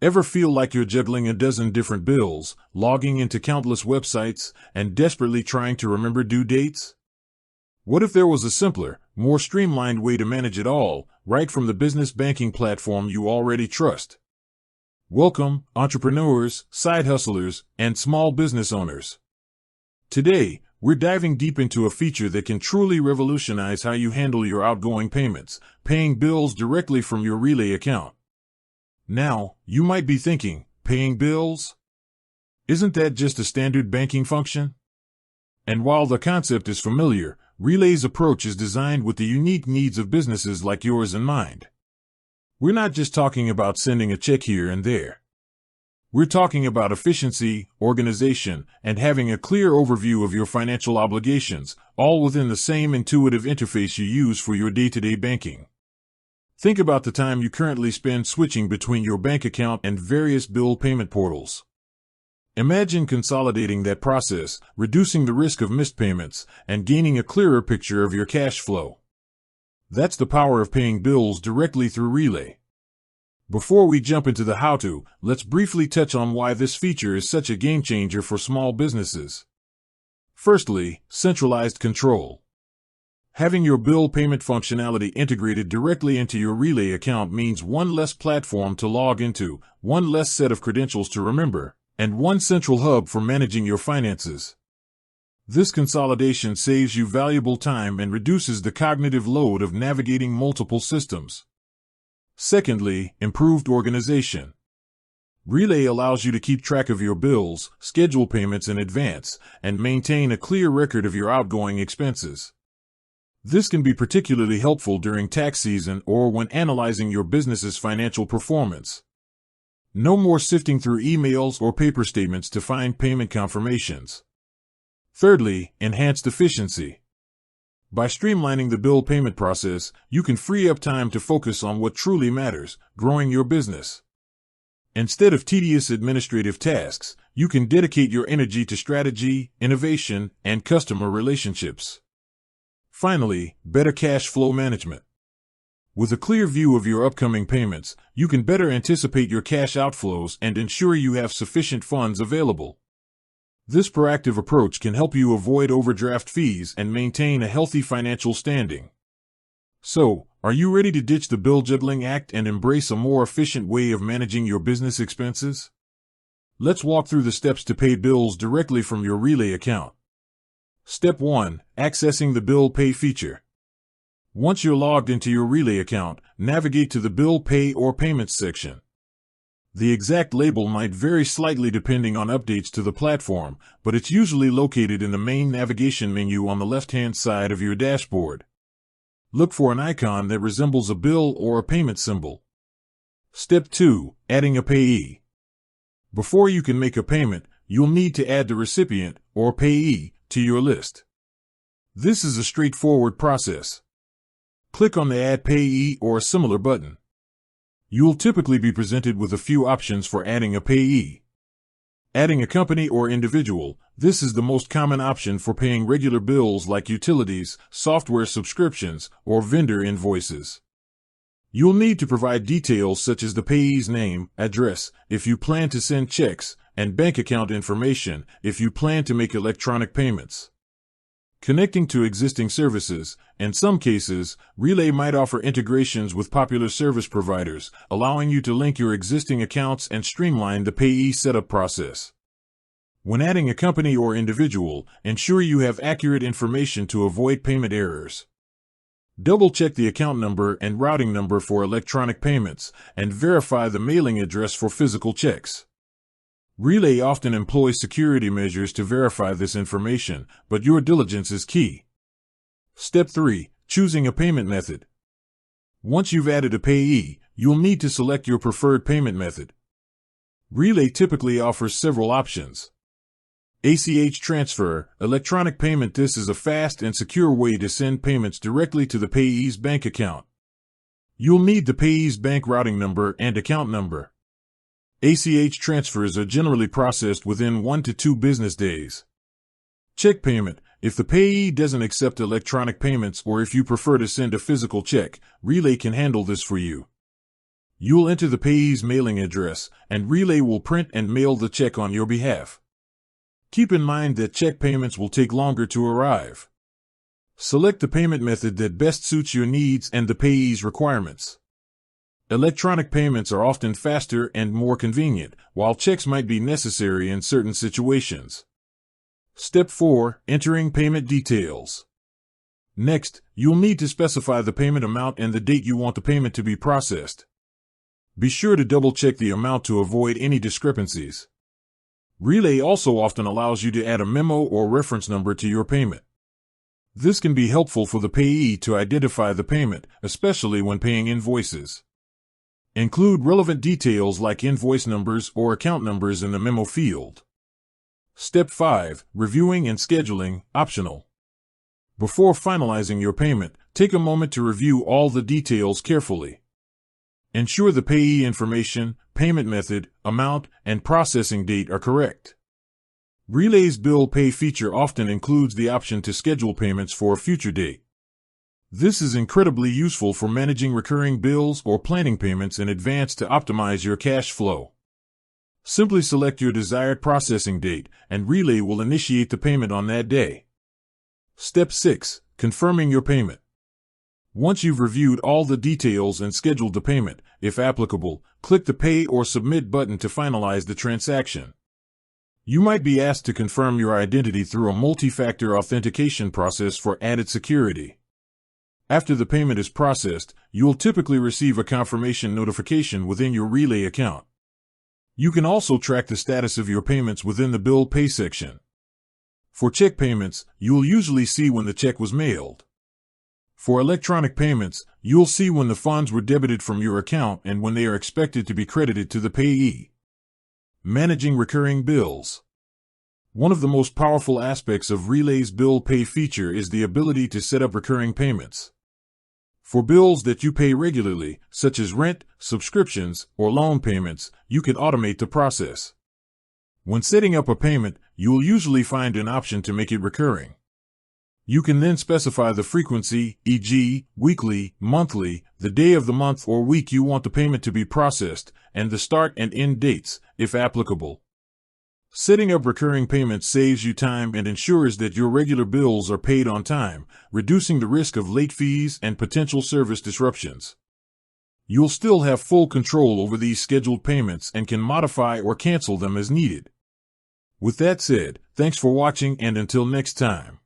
Ever feel like you're juggling a dozen different bills, logging into countless websites, and desperately trying to remember due dates? What if there was a simpler, more streamlined way to manage it all, right from the business banking platform you already trust? Welcome, entrepreneurs, side hustlers, and small business owners. Today, we're diving deep into a feature that can truly revolutionize how you handle your outgoing payments, paying bills directly from your Relay account. Now, you might be thinking, paying bills? Isn't that just a standard banking function? And while the concept is familiar, Relay's approach is designed with the unique needs of businesses like yours in mind. We're not just talking about sending a check here and there. We're talking about efficiency, organization, and having a clear overview of your financial obligations, all within the same intuitive interface you use for your day-to-day banking. Think about the time you currently spend switching between your bank account and various bill payment portals. Imagine consolidating that process, reducing the risk of missed payments, and gaining a clearer picture of your cash flow. That's the power of paying bills directly through Relay. Before we jump into the how-to, let's briefly touch on why this feature is such a game-changer for small businesses. Firstly, centralized control. Having your bill payment functionality integrated directly into your Relay account means one less platform to log into, one less set of credentials to remember, and one central hub for managing your finances. This consolidation saves you valuable time and reduces the cognitive load of navigating multiple systems. Secondly, improved organization. Relay allows you to keep track of your bills, schedule payments in advance, and maintain a clear record of your outgoing expenses. This can be particularly helpful during tax season or when analyzing your business's financial performance. No more sifting through emails or paper statements to find payment confirmations. Thirdly, enhanced efficiency. By streamlining the bill payment process, you can free up time to focus on what truly matters, growing your business. Instead of tedious administrative tasks, you can dedicate your energy to strategy, innovation, and customer relationships. Finally, better cash flow management. With a clear view of your upcoming payments, you can better anticipate your cash outflows and ensure you have sufficient funds available. This proactive approach can help you avoid overdraft fees and maintain a healthy financial standing. So, are you ready to ditch the bill juggling act and embrace a more efficient way of managing your business expenses? Let's walk through the steps to pay bills directly from your Relay account. Step 1. Accessing the Bill Pay feature. Once you're logged into your Relay account, navigate to the Bill Pay or Payments section. The exact label might vary slightly depending on updates to the platform, but it's usually located in the main navigation menu on the left-hand side of your dashboard. Look for an icon that resembles a bill or a payment symbol. Step 2. Adding a payee. Before you can make a payment, you'll need to add the recipient, or payee, to your list. This is a straightforward process. Click on the Add Payee or a similar button. You'll typically be presented with a few options for adding a payee. Adding a company or individual, this is the most common option for paying regular bills like utilities, software subscriptions, or vendor invoices. You'll need to provide details such as the payee's name, address, if you plan to send checks, and bank account information if you plan to make electronic payments. Connecting to existing services, in some cases, Relay might offer integrations with popular service providers, allowing you to link your existing accounts and streamline the payee setup process. When adding a company or individual, ensure you have accurate information to avoid payment errors. Double-check the account number and routing number for electronic payments, and verify the mailing address for physical checks. Relay often employs security measures to verify this information, but your diligence is key. Step 3. Choosing a payment method. Once you've added a payee, you'll need to select your preferred payment method. Relay typically offers several options. ACH transfer, electronic payment. This is a fast and secure way to send payments directly to the payee's bank account. You'll need the payee's bank routing number and account number. ACH transfers are generally processed within 1 to 2 business days. Check payment. If the payee doesn't accept electronic payments or if you prefer to send a physical check, Relay can handle this for you. You'll enter the payee's mailing address, and Relay will print and mail the check on your behalf. Keep in mind that check payments will take longer to arrive. Select the payment method that best suits your needs and the payee's requirements. Electronic payments are often faster and more convenient, while checks might be necessary in certain situations. Step 4. Entering payment details. Next, you'll need to specify the payment amount and the date you want the payment to be processed. Be sure to double-check the amount to avoid any discrepancies. Relay also often allows you to add a memo or reference number to your payment. This can be helpful for the payee to identify the payment, especially when paying invoices. Include relevant details like invoice numbers or account numbers in the memo field. Step 5. Reviewing and scheduling, optional. Before finalizing your payment, take a moment to review all the details carefully. Ensure the payee information, payment method, amount, and processing date are correct. Relay's Bill Pay feature often includes the option to schedule payments for a future date. This is incredibly useful for managing recurring bills or planning payments in advance to optimize your cash flow. Simply select your desired processing date, and Relay will initiate the payment on that day. Step 6. Confirming your payment. Once you've reviewed all the details and scheduled the payment, if applicable, click the Pay or Submit button to finalize the transaction. You might be asked to confirm your identity through a multi-factor authentication process for added security. After the payment is processed, you'll typically receive a confirmation notification within your Relay account. You can also track the status of your payments within the Bill Pay section. For check payments, you'll usually see when the check was mailed. For electronic payments, you'll see when the funds were debited from your account and when they are expected to be credited to the payee. Managing recurring bills. One of the most powerful aspects of Relay's Bill Pay feature is the ability to set up recurring payments. For bills that you pay regularly, such as rent, subscriptions, or loan payments, you can automate the process. When setting up a payment, you'll usually find an option to make it recurring. You can then specify the frequency, e.g., weekly, monthly, the day of the month or week you want the payment to be processed, and the start and end dates, if applicable. Setting up recurring payments saves you time and ensures that your regular bills are paid on time, reducing the risk of late fees and potential service disruptions. You'll still have full control over these scheduled payments and can modify or cancel them as needed. With that said, thanks for watching, and until next time.